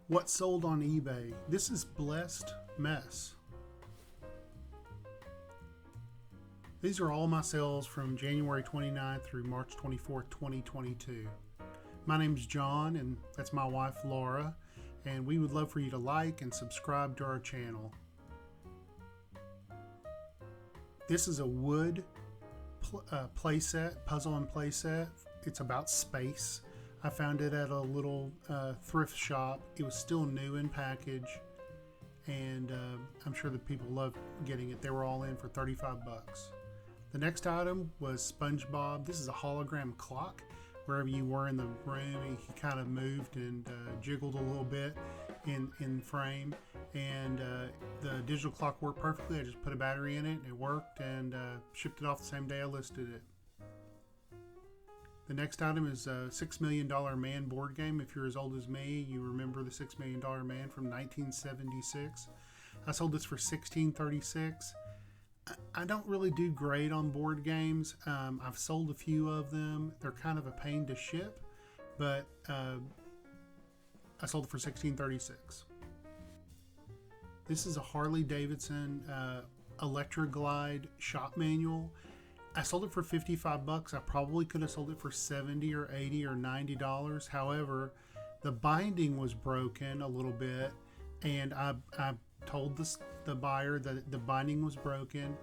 What sold on eBay? This is Blessed Mess. These are all my sales from January 29th through March 24th, 2022. My name's John, and that's my wife Laura, and we would love for you to like and subscribe to our channel. This is a wood playset, puzzle and playset. It's about space. I found it at a little thrift shop. It was still new in package, and I'm sure that people love getting it. They were all in for 35 bucks. The next item was Spongebob. This is a hologram clock. Wherever you were in the room, he kind of moved and jiggled a little bit in frame, and the digital clock worked perfectly. I just put a battery in it, and it worked, and shipped it off the same day I listed it. The next item is a $6 Million Man board game. If you're as old as me, you remember the $6 Million Man from 1976. I sold this for $16.36. I don't really do great on board games. I've sold a few of them. They're kind of a pain to ship, but I sold it for $16.36. This is a Harley Davidson Electroglide shop manual. I sold it for 55 bucks. I probably could have sold it for 70 or 80 or $90. However, the binding was broken a little bit, and I told the buyer that the binding was broken,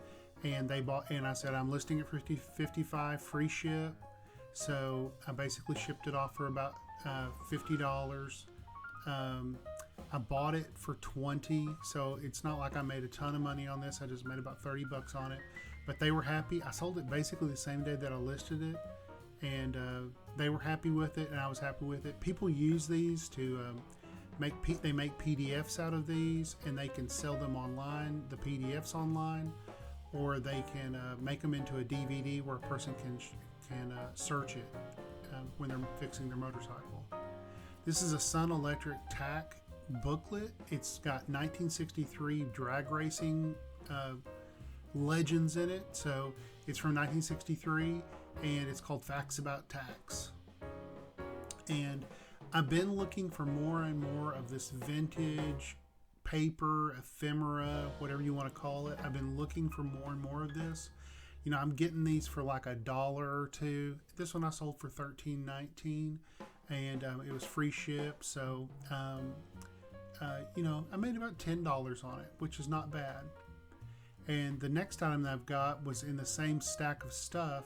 and they bought, and I said I'm listing it for 55 free ship. So I basically shipped it off for about $50. I bought it for 20, so it's not like I made a ton of money on this. I just made about 30 bucks on it, but they were happy. I sold it basically the same day that I listed it, and they were happy with it, and I was happy with it. People use these to make PDFs out of these, and they can sell them online, the PDFs online, or they can make them into a DVD where a person can search it when they're fixing their motorcycle. This is a Sun Electric tack booklet. It's got 1963 drag racing legends in it. So it's from 1963, and it's called Facts About Tacks. And I've been looking for more and more of this vintage paper, ephemera, whatever you want to call it. I've been looking for more and more of this. You know, I'm getting these for like $1 or $2. This one I sold for $13.19, and it was free ship. So, you know, I made about $10 on it, which is not bad. And the next item that I've got was in the same stack of stuff,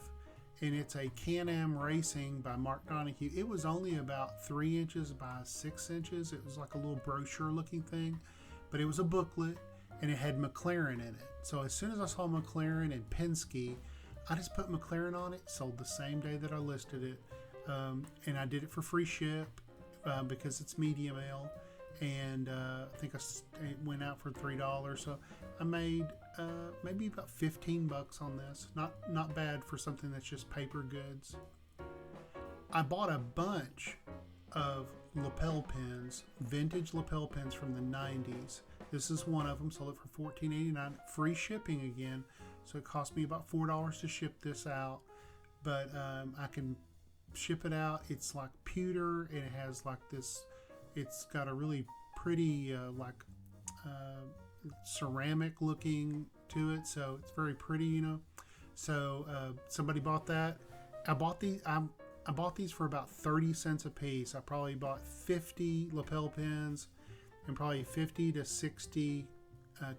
and it's a Can-Am Racing by Mark Donahue. It was only about 3 inches by 6 inches. It was like a little brochure looking thing, but it was a booklet, and it had McLaren in it. So as soon as I saw McLaren and Penske, I just put McLaren on it, sold the same day that I listed it, and I did it for free ship because it's medium ale, and I think it went out for $3. So I made maybe about 15 bucks on this. Not bad for something that's just paper goods. I bought a bunch of lapel pins, vintage lapel pins from the 90s. This is one of them. Sold it for $14.89, free shipping again. So it cost me about $4 to ship this out, but I can ship it out. It's like pewter, and it has like this. It's got a really pretty ceramic looking to it, so it's very pretty, you know. So somebody bought that. I bought these for about 30 cents a piece. I probably bought 50 lapel pins and probably 50 to 60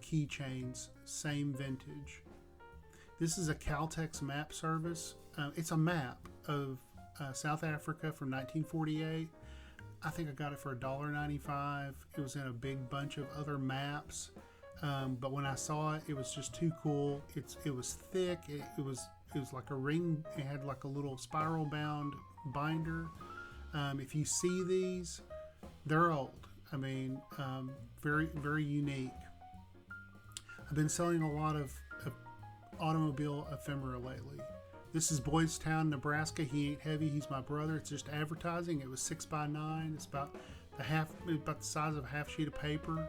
keychains, same vintage. This is a Caltex map service. It's a map of South Africa from 1948. I think I got it for $1.95. It was in a big bunch of other maps, but when I saw it, it was just too cool. It was thick. It was like a ring. It had like a little spiral bound binder. If you see these, they're old. I mean, very, very unique. I've been selling a lot of automobile ephemera lately. This is Boys Town, Nebraska. He ain't heavy. He's my brother. It's just advertising. It was 6x9. It's about the size of a half sheet of paper.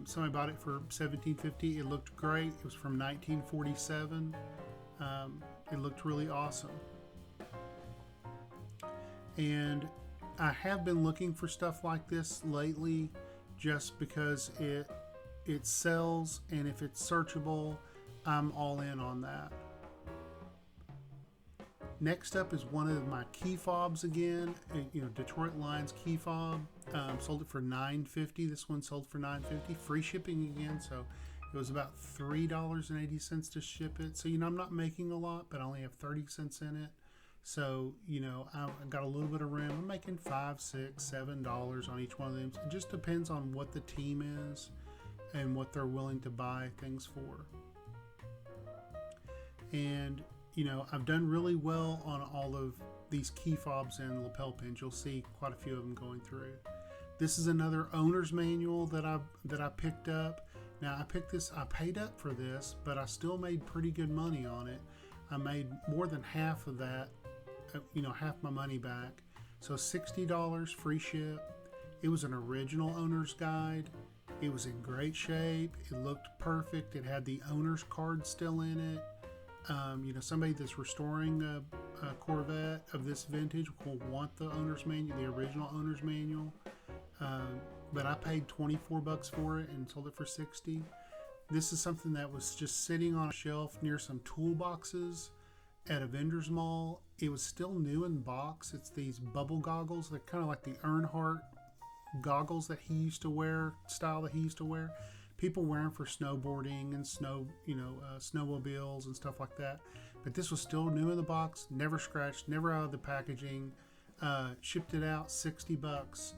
Somebody bought it for $17.50. It looked great. It was from 1947. It looked really awesome. And I have been looking for stuff like this lately, just because it sells, and if it's searchable, I'm all in on that. Next up is one of my key fobs again. Detroit Lions Key Fob. Sold it for $9.50. This one sold for $9.50. Free shipping again, so it was about $3.80 to ship it. So I'm not making a lot, but I only have 30 cents in it. So I got a little bit of room. I'm making $5, $6, $7 on each one of them. It just depends on what the team is and what they're willing to buy things for. And I've done really well on all of these key fobs and lapel pins. You'll see quite a few of them going through. This is another owner's manual that I picked up. Now I paid up for this, but I still made pretty good money on it. I made more than half of that, half my money back. So $60 free ship. It was an original owner's guide. It was in great shape. It looked perfect. It had the owner's card still in it. Somebody that's restoring a Corvette of this vintage will want the owner's manual, the original owner's manual. But I paid $24 for it and sold it for $60. This is something that was just sitting on a shelf near some toolboxes at a vendor's mall. It was still new in the box. It's these bubble goggles. They're kind of like the Earnhardt goggles that he used to wear, style that he used to wear. People wear them for snowboarding and snowmobiles and stuff like that. But this was still new in the box, never scratched, never out of the packaging. Shipped it out $60.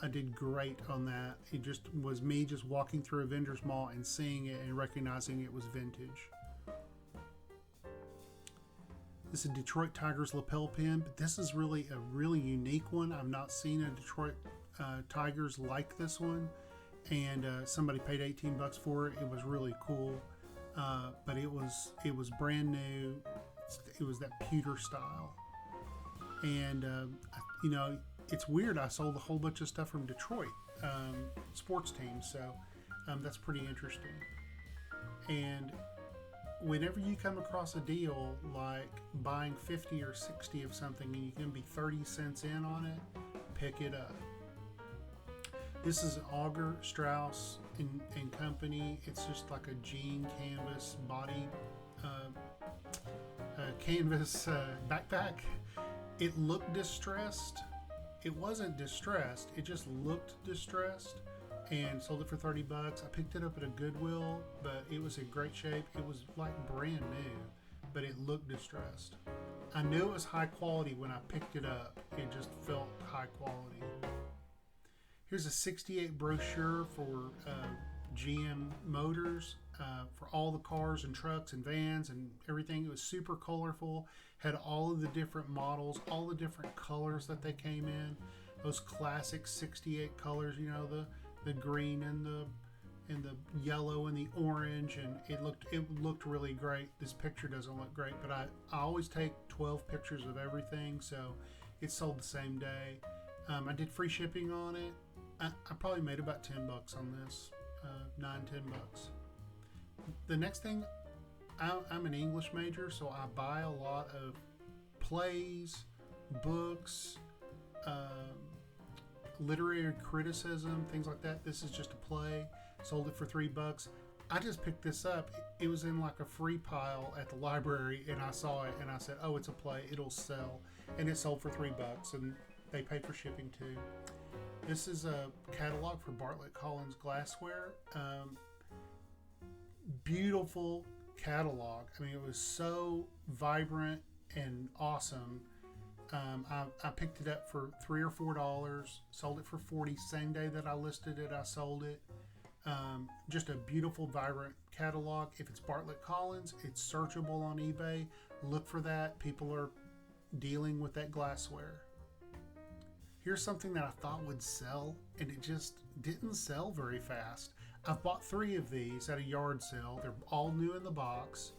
I did great on that. It just was me just walking through a vendor's mall and seeing it and recognizing it was vintage. This is a Detroit Tigers lapel pin, but this is really a really unique one. I've not seen a Detroit Tigers like this one. And somebody paid $18 for it. It was really cool, but it was brand new. It was that pewter style, and it's weird. I sold a whole bunch of stuff from Detroit sports teams, so that's pretty interesting. And whenever you come across a deal like buying 50 or 60 of something and you can be 30 cents in on it, pick it up. This is Auger, Strauss and Company. It's just like a jean canvas body, canvas backpack. It looked distressed. It wasn't distressed. It just looked distressed, and sold it for $30. I picked it up at a Goodwill, but it was in great shape. It was like brand new, but it looked distressed. I knew it was high quality when I picked it up. It just felt high quality. Here's a 68 brochure for GM Motors for all the cars and trucks and vans and everything. It was super colorful, had all of the different models, all the different colors that they came in. Those classic 68 colors, the green and the yellow and the orange, and it looked really great. This picture doesn't look great, but I always take 12 pictures of everything, so it sold the same day. I did free shipping on it. I probably made about $10 on this, $9-10. The next thing, I'm an English major, so I buy a lot of plays, books, literary criticism, things like that. This is just a play. Sold it for $3. I just picked this up. It was in like a free pile at the library, and I saw it, and I said, "Oh, it's a play. It'll sell." And it sold for $3, and they paid for shipping too. This is a catalog for Bartlett Collins glassware. Beautiful catalog. I mean, it was so vibrant and awesome. I picked it up for $3 or $4. Sold it for $40. Same day that I listed it, I sold it. Just a beautiful, vibrant catalog. If it's Bartlett Collins, it's searchable on eBay. Look for that. People are dealing with that glassware. Here's something that I thought would sell, and it just didn't sell very fast. I've bought 3 of these at a yard sale. They're all new in the box.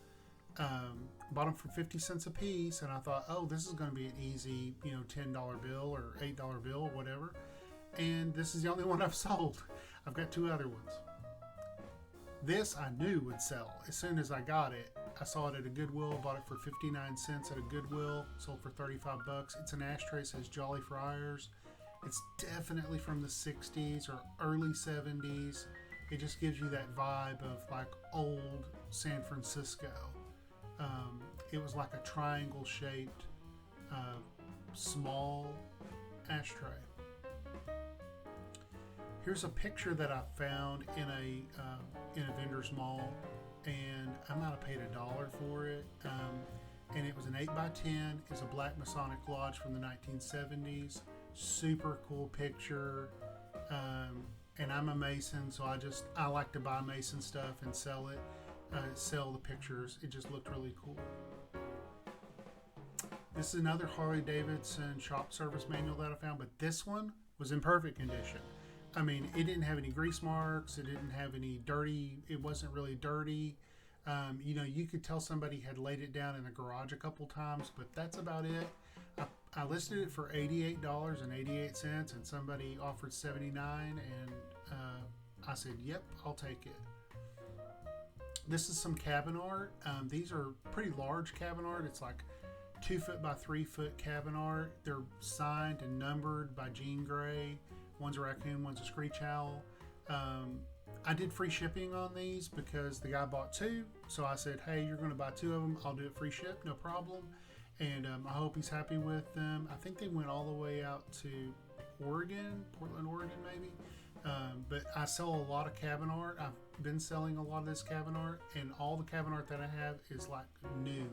Bought them for 50 cents a piece, and I thought, oh, this is going to be an easy, $10 bill or $8 bill, whatever. And this is the only one I've sold. I've got 2 other ones. This I knew would sell. As soon as I got it, I saw it at a Goodwill, bought it for 59 cents at a Goodwill, sold for $35. It's an ashtray, says Jolly Friars. It's definitely from the 60s or early 70s. It just gives you that vibe of like old San Francisco. It was like a triangle shaped small ashtray. Here's a picture that I found in a vendor's mall, and I might have paid $1 for it. And it was an 8x10. It's a black Masonic lodge from the 1970s. Super cool picture. And I'm a Mason, so I like to buy Mason stuff and sell it. Sell the pictures. It just looked really cool. This is another Harley Davidson shop service manual that I found, but this one was in perfect condition. I mean, it didn't have any grease marks. It didn't have any dirty. It wasn't really dirty. You could tell somebody had laid it down in the garage a couple times, but that's about it. I listed it for $88.88, and somebody offered $79, and I said, "Yep, I'll take it." This is some cabin art. These are pretty large cabin art. It's like 2 foot by 3 foot cabin art. They're signed and numbered by Jean Grey. One's a raccoon, one's a screech owl. I did free shipping on these because the guy bought 2. So I said, hey, you're going to buy 2 of them. I'll do it free ship, no problem. And I hope he's happy with them. I think they went all the way out to Oregon, Portland, Oregon, maybe. But I sell a lot of cabin art. I've been selling a lot of this cabin art, and all the cabin art that I have is like new.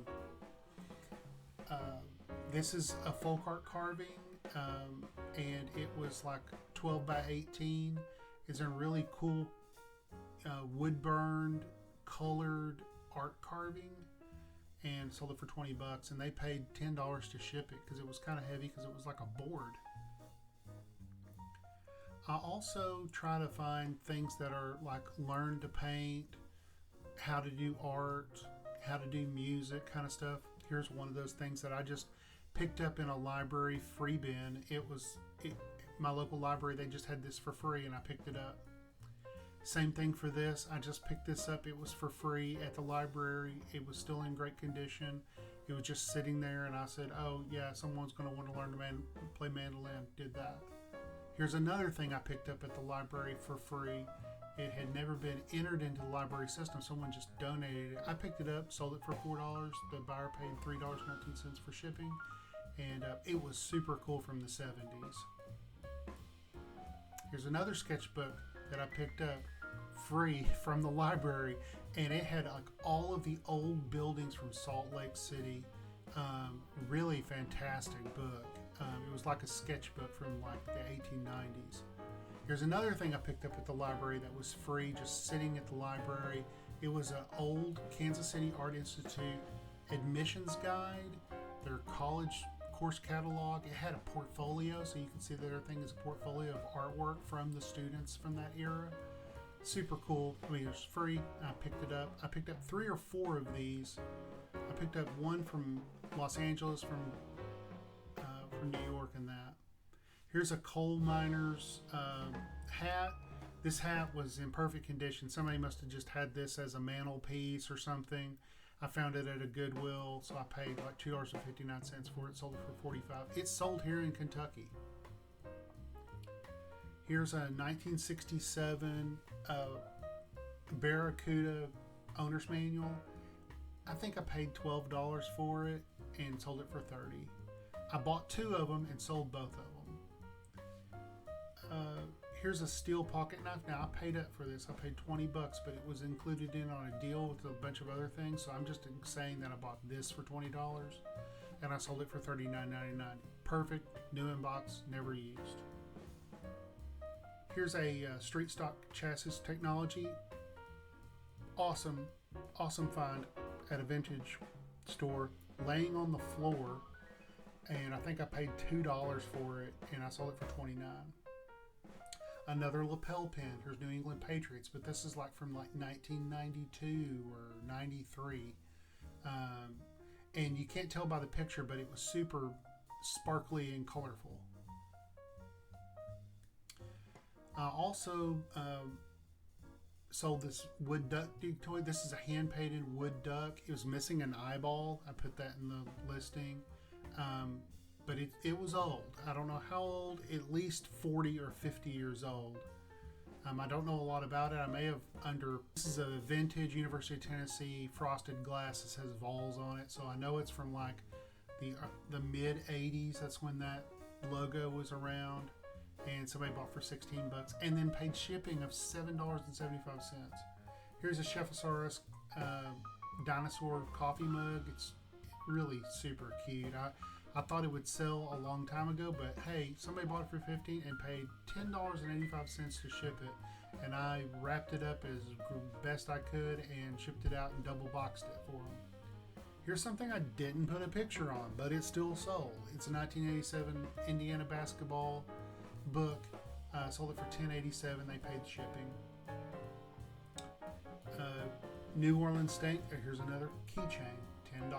This is a folk art carving, and it was like 12 by 18. It's a really cool wood burned, colored art carving, and sold it for $20. And they paid $10 to ship it because it was kind of heavy because it was like a board. I also try to find things that are like learn to paint, how to do art, how to do music kind of stuff. Here's one of those things that I just picked up in a library free bin. My local library, they just had this for free, and I picked it up. Same thing for this. I just picked this up. It was for free at the library. It was still in great condition. It was just sitting there, and I said, oh yeah, someone's going to want to learn to play mandolin. Did that. Here's another thing I picked up at the library for free. It had never been entered into the library system. Someone just donated it. I picked it up, sold it for $4. The buyer paid $3.19 for shipping, and it was super cool from the 70s. Here's another sketchbook that I picked up free from the library, and it had like all of the old buildings from Salt Lake City. Really fantastic book. It was like a sketchbook from like the 1890s. Here's another thing I picked up at the library that was free, just sitting at the library. It was an old Kansas City Art Institute admissions guide, their college course catalog. It had a portfolio, so you can see that everything is a portfolio of artwork from the students from that era. Super cool. I mean, it was free. I picked it up. I picked up 3 or 4 of these. I picked up one from Los Angeles, from New York, and that. Here's a coal miner's hat. This hat was in perfect condition. Somebody must have just had this as a mantelpiece or something. I found it at a Goodwill, so I paid like $2.59 for it. Sold it for $45. It's sold here in Kentucky. Here's a 1967 Barracuda owner's manual. I think I paid $12 for it and sold it for $30. I bought 2 of them and sold both of them. Here's a steel pocket knife. Now I paid up for this. I paid $20, but it was included in on a deal with a bunch of other things. So I'm just saying that I bought this for $20 and I sold it for $39.99. Perfect, new in box, never used. Here's a street stock chassis technology. Awesome find at a vintage store, laying on the floor, and I think I paid $2 for it, and I sold it for $29. Another lapel pin. Here's New England Patriots, but this is like from like 1992 or 93, and you can't tell by the picture, but it was super sparkly and colorful. I also sold this wood duck toy. This is a hand-painted wood duck. It was missing an eyeball. I put that in the listing. but it was old. I don't know how old, at least 40 or 50 years old. I don't know a lot about it. I may have this is a vintage University of Tennessee frosted glass that has vols on it, so I know it's from like the mid 80s. That's when that logo was around, and somebody bought for $16 and then paid shipping of $7.75. Here's a Chefsaurus dinosaur coffee mug. It's really super cute. I thought it would sell a long time ago, but hey, somebody bought it for $15 and paid $10.85 to ship it, and I wrapped it up as best I could and shipped it out and double boxed it for them. Here's something I didn't put a picture on, but it still sold. It's a 1987 Indiana basketball book. Sold it for $10.87. They paid the shipping. New Orleans Steak. Here's another keychain. $10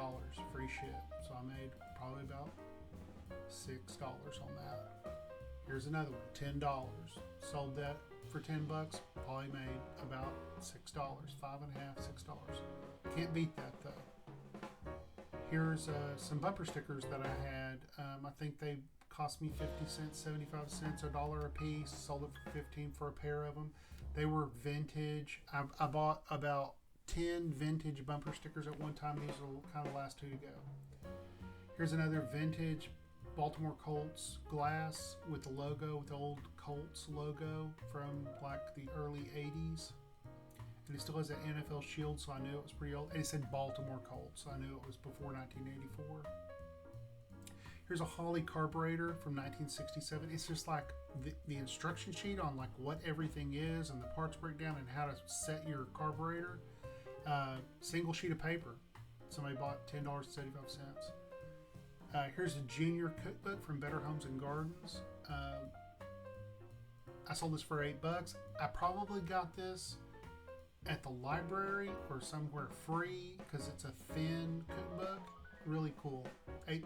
free ship. So I made probably about $6 on that. Here's another one. $10. Sold that for $10. Probably made about $6. $5.50, $6. Can't beat that though. Here's some bumper stickers that I had. I think they cost me 50 cents, 75 cents, $1 a piece. Sold it for $15 for a pair of them. They were vintage. I bought about 10 vintage bumper stickers at one time. These are kind of the last two to go. Here's another vintage Baltimore Colts glass with the logo, with the old Colts logo from like the early 80s. And it still has an NFL shield, so I knew it was pretty old. And it said Baltimore Colts, so I knew it was before 1984. Here's a Holley Carburetor from 1967. It's just like the instruction sheet on like what everything is and the parts breakdown and how to set your carburetor. Single sheet of paper. Somebody bought $10.75. Here's a junior cookbook from Better Homes and Gardens. I sold this for $8. I probably got this at the library or somewhere free because it's a thin cookbook. Really cool. $8.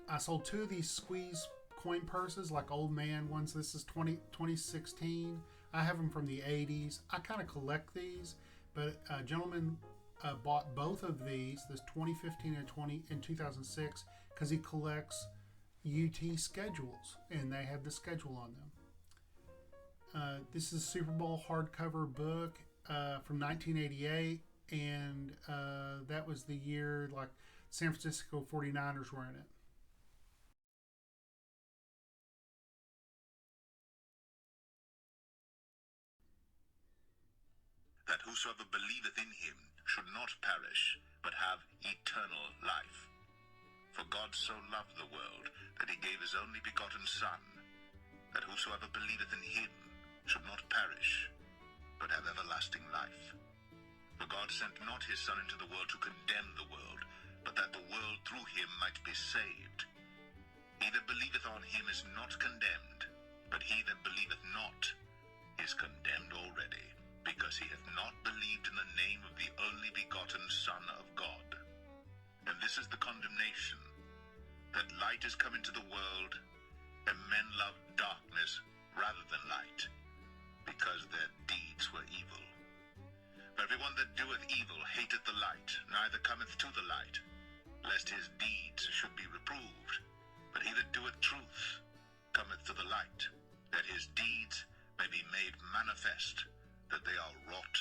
I sold two of these squeeze coin purses, like old man ones. This is 2016. I have them from the 80s. I kind of collect these, but a gentleman bought both of these, this 2015 and 2006, because he collects UT schedules, and they had the schedule on them. This is a Super Bowl hardcover book from 1988, and that was the year like San Francisco 49ers were in it. That whosoever believeth in him should not perish, but have eternal life. For God so loved the world, that he gave his only begotten Son, that whosoever believeth in him should not perish, but have everlasting life. For God sent not his Son into the world to condemn the world, but that the world through him might be saved. He that believeth on him is not condemned, but he that believeth not is condemned already, because he hath not believed in the name of the only begotten Son of God. And this is the condemnation, that light is come into the world, and men love darkness rather than light, because their deeds were evil. For everyone that doeth evil hateth the light, neither cometh to the light, lest his deeds should be reproved. But he that doeth truth cometh to the light, that his deeds may be made manifest, that they are wrought